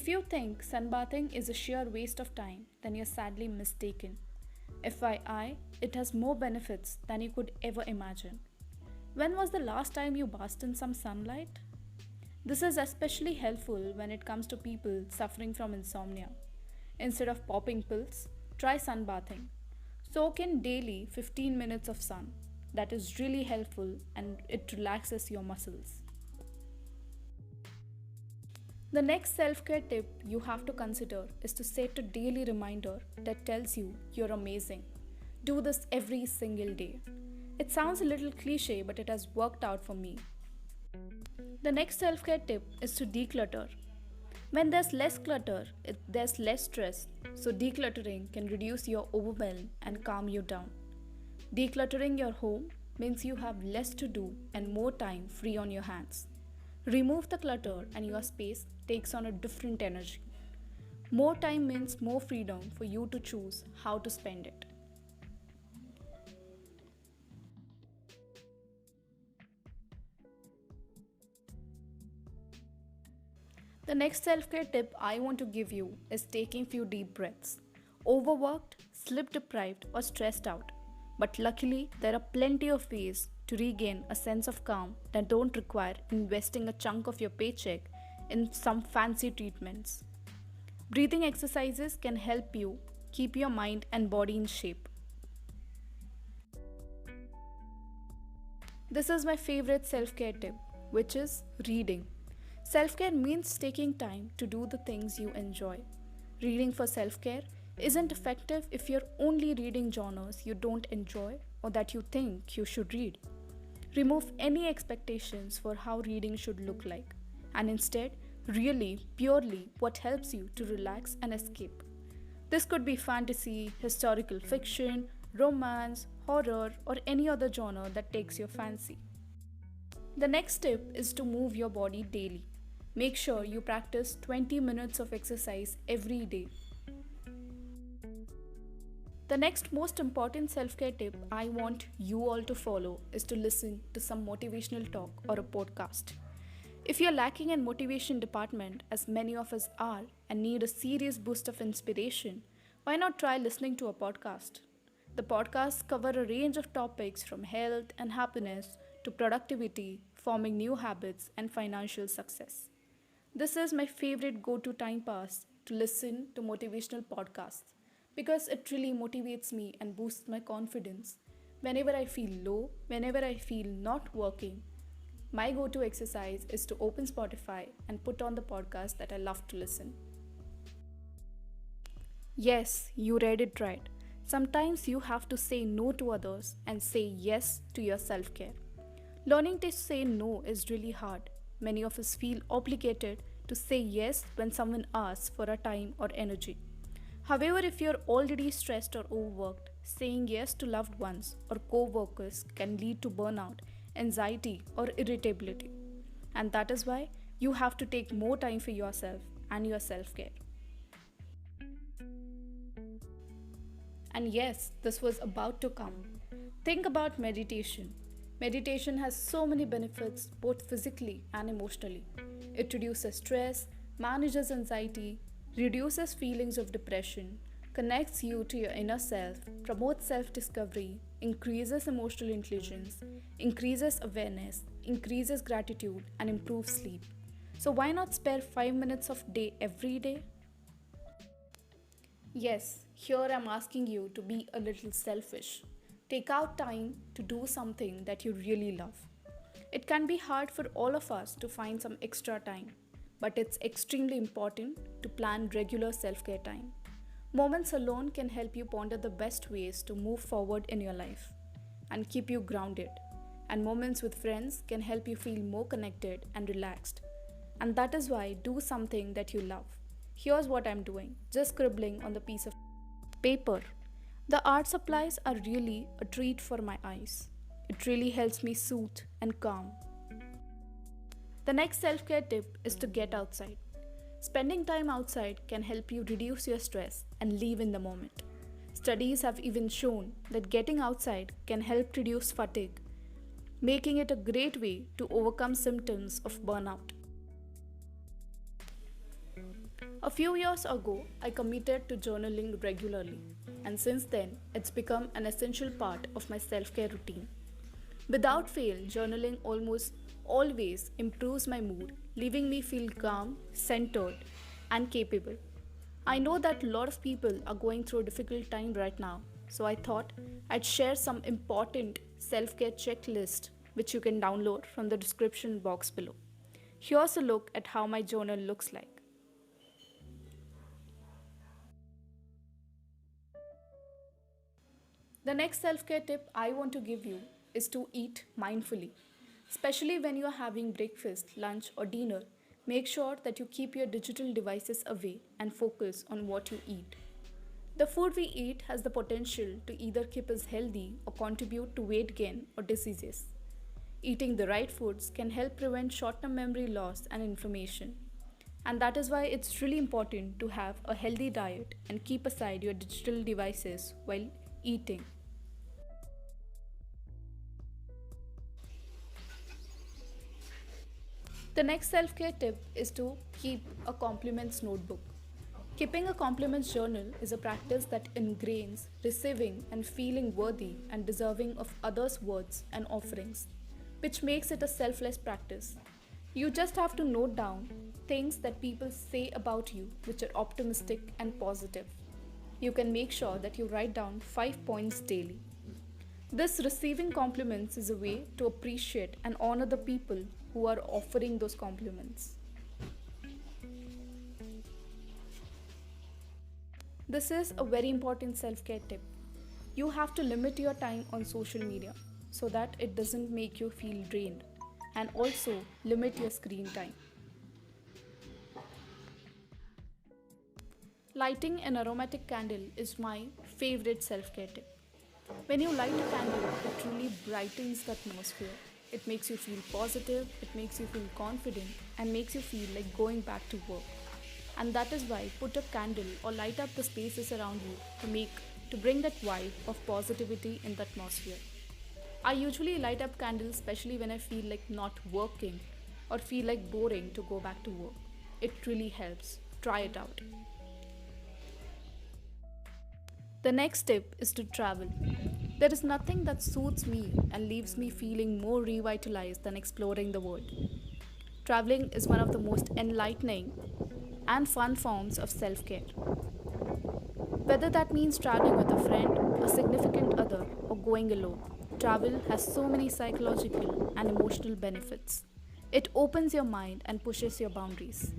If you think sunbathing is a sheer waste of time, then you're sadly mistaken. FYI, it has more benefits than you could ever imagine. When was the last time you basked in some sunlight? This is especially helpful when it comes to people suffering from insomnia. Instead of popping pills, try sunbathing. Soak in daily 15 minutes of sun. That is really helpful and it relaxes your muscles. The next self care tip you have to consider is to set a daily reminder that tells you you're amazing. Do this every single day. It sounds a little cliche, but it has worked out for me. The next self care tip is to declutter. When there's less clutter, there's less stress, so decluttering can reduce your overwhelm and calm you down. Decluttering your home means you have less to do and more time free on your hands. Remove the clutter and your space takes on a different energy. More time means more freedom for you to choose how to spend it. The next self-care tip I want to give you is taking few deep breaths. Overworked, sleep deprived or stressed out. But luckily, there are plenty of ways to regain a sense of calm that don't require investing a chunk of your paycheck in some fancy treatments. Breathing exercises can help you keep your mind and body in shape. This is my favorite self-care tip, which is reading. Self-care means taking time to do the things you enjoy. Reading for self-care isn't effective if you're only reading genres you don't enjoy or that you think you should read. Remove any expectations for how reading should look like, and instead, really, purely what helps you to relax and escape. This could be fantasy, historical fiction, romance, horror, or any other genre that takes your fancy. The next tip is to move your body daily. Make sure you practice 20 minutes of exercise every day. The next most important self-care tip I want you all to follow is to listen to some motivational talk or a podcast. If you're lacking in motivation department, as many of us are, and need a serious boost of inspiration, why not try listening to a podcast? The podcasts cover a range of topics from health and happiness to productivity, forming new habits, and financial success. This is my favorite go-to time pass to listen to motivational podcasts because it really motivates me and boosts my confidence. Whenever I feel low, whenever I feel not working, my go-to exercise is to open Spotify and put on the podcast that I love to listen. Yes, you read it right. Sometimes you have to say no to others and say yes to your self-care. Learning to say no is really hard. Many of us feel obligated to say yes when someone asks for our time or energy. However, if you're already stressed or overworked, saying yes to loved ones or co-workers can lead to burnout, anxiety, or irritability. And that is why you have to take more time for yourself and your self-care. And yes, this was about to come. Think about meditation. Meditation has so many benefits both physically and emotionally. It reduces stress, manages anxiety, reduces feelings of depression, connects you to your inner self, promotes self-discovery, increases emotional intelligence, increases awareness, increases gratitude, and improves sleep. So why not spare 5 minutes of day every day? Yes, here I'm asking you to be a little selfish. Take out time to do something that you really love. It can be hard for all of us to find some extra time, but it's extremely important to plan regular self-care time. Moments alone can help you ponder the best ways to move forward in your life and keep you grounded. And moments with friends can help you feel more connected and relaxed. And that is why do something that you love. Here's what I'm doing, just scribbling on the piece of paper. The art supplies are really a treat for my eyes. It really helps me soothe and calm. The next self-care tip is to get outside. Spending time outside can help you reduce your stress and live in the moment. Studies have even shown that getting outside can help reduce fatigue, making it a great way to overcome symptoms of burnout. A few years ago, I committed to journaling regularly, and since then, it's become an essential part of my self care routine. Without fail, journaling almost always improves my mood, leaving me feel calm, centered, and capable. I know that a lot of people are going through a difficult time right now, so I thought I'd share some important self care checklist which you can download from the description box below. Here's a look at how my journal looks like. The next self care tip I want to give you is to eat mindfully. Especially when you are having breakfast, lunch, or dinner, make sure that you keep your digital devices away and focus on what you eat. The food we eat has the potential to either keep us healthy or contribute to weight gain or diseases. Eating the right foods can help prevent short term memory loss and inflammation. And that is why it's really important to have a healthy diet and keep aside your digital devices while eating. The next self care tip is to keep a compliments notebook. Keeping a compliments journal is a practice that ingrains receiving and feeling worthy and deserving of others' words and offerings, which makes it a selfless practice. You just have to note down things that people say about you which are optimistic and positive. You can make sure that you write down 5 points daily. This receiving compliments is a way to appreciate and honor the people who are offering those compliments. This is a very important self care tip. You have to limit your time on social media so that it doesn't make you feel drained, and also limit your screen time. Lighting an aromatic candle is my favorite self care tip. When you light a candle, it truly brightens the atmosphere. It makes you feel positive, it makes you feel confident, and makes you feel like going back to work. And that is why put a candle or light up the spaces around you to bring that vibe of positivity in the atmosphere. I usually light up candles especially when I feel like not working or feel like boring to go back to work. It really helps. Try it out. The next tip is to travel. There is nothing that suits me and leaves me feeling more revitalized than exploring the world. Traveling is one of the most enlightening and fun forms of self care. Whether that means traveling with a friend, a significant other, or going alone, travel has so many psychological and emotional benefits. It opens your mind and pushes your boundaries.